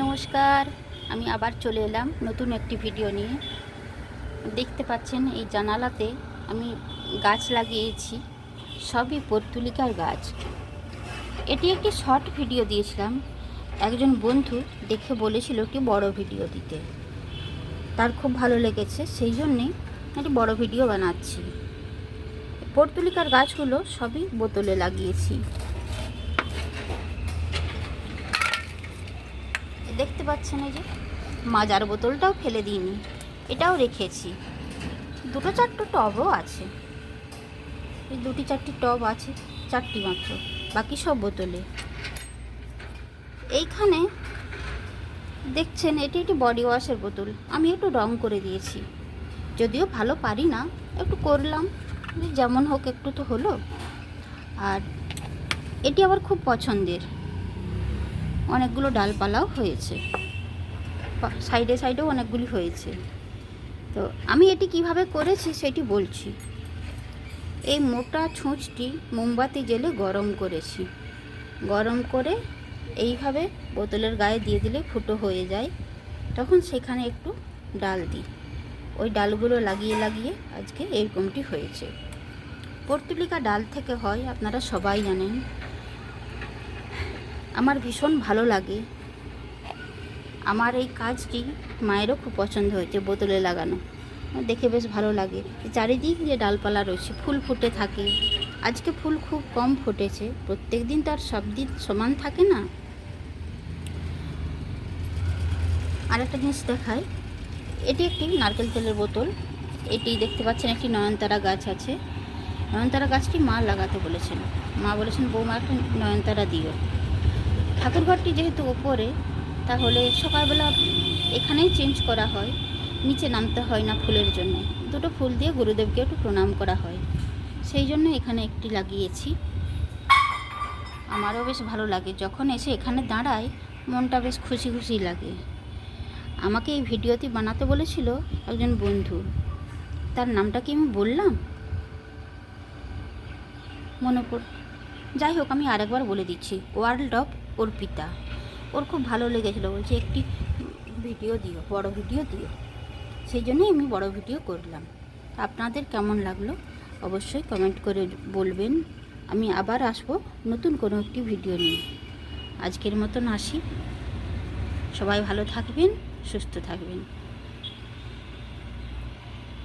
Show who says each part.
Speaker 1: নমস্কার, আমি আবার চলে এলাম নতুন একটি ভিডিও নিয়ে। দেখতে পাচ্ছেন এই জানালাতে আমি গাছ লাগিয়েছি, সবই পর্তুলিকার গাছ। এটি একটি শর্ট ভিডিও দিয়েছিলাম, একজন বন্ধু দেখে বলেছিল একটি বড় ভিডিও দিতে, তার খুব ভালো লেগেছে, সেই জন্যেই একটি বড় ভিডিও বানাচ্ছি। পর্তুলিকার গাছগুলো সবই বোতলে লাগিয়েছি। দেখতে পাচ্ছেন এই যে মাজার বোতলটাও ফেলে দিইনি, এটাও রেখেছি। দুটো চারটে টবও আছে, এই দুটি চারটি টব আছে, চারটি মাত্র, বাকি সব বোতলে। এইখানে দেখছেন এটি একটি বডি ওয়াশের বোতল, আমি একটু রং করে দিয়েছি, যদিও ভালো পারি না, একটু করলাম, যেমন হোক একটু তো হলো। আর এটি আবার খুব পছন্দের, অনেকগুলো ডালপালাও হয়েছে, সাইডে সাইডেও অনেকগুলি হয়েছে। তো আমি এটি কিভাবে করেছি সেটি বলছি। এই মোটা ছুঁচটি মোমবাতি জেলে গরম করেছি, গরম করে এইভাবে বোতলের গায়ে দিয়ে দিলে ফুটো হয়ে যায়, তখন সেখানে একটু ডাল দিই, ওই ডালগুলো লাগিয়ে লাগিয়ে আজকে এরকমটি হয়েছে। পর্তুলিকা ডাল থেকে হয়, আপনারা সবাই জানেন। আমার ভীষণ ভালো লাগে, আমার এই কাজটি মায়েরও খুব পছন্দ হয়েছে, বোতলে লাগানো দেখে বেশ ভালো লাগে। চারিদিক যে ডালপালা রয়েছে, ফুল ফুটে থাকে, আজকে ফুল খুব কম ফুটেছে, প্রত্যেক দিন তো আর সব দিন সমান থাকে না। আরেকটা জিনিস দেখায়, এটি একটি নারকেল তেলের বোতল। এটি দেখতে পাচ্ছেন একটি নয়নতারা গাছ আছে, নয়নতারা গাছটি মা লাগাতে বলেছেন, মা বলেছেন বৌমা একটা নয়নতারা দিও। ঠাকুরঘরটি যেহেতু ওপরে, তাহলে সকালবেলা এখানেই চেঞ্জ করা হয়, নিচে নামতে হয় না ফুলের জন্য, দুটো ফুল দিয়ে গুরুদেবকে একটু প্রণাম করা হয়, সেই জন্য এখানে একটি লাগিয়েছি। আমারও বেশ ভালো লাগে, যখন এসে এখানে দাঁড়াই মনটা বেশ খুশি খুশি লাগে। আমাকে এই ভিডিওটি বানাতে বলেছিল একজন বন্ধু, তার নামটা কি আমি বললাম মনে পড়, যাই হোক আমি আরেকবার বলে দিচ্ছি, ওয়ার্ল্ড অফ অর্পিতা। ওর খুব ভালো লেগেছিলো, বলছে একটি ভিডিও দিও, বড় ভিডিও দিও, সেই জন্যই আমি বড় ভিডিও করলাম। আপনাদের কেমন লাগলো অবশ্যই কমেন্ট করে বলবেন। আমি আবার আসবো নতুন কোনো একটি ভিডিও নিয়ে। আজকের মতন আসি, সবাই ভালো থাকবেন, সুস্থ থাকবেন।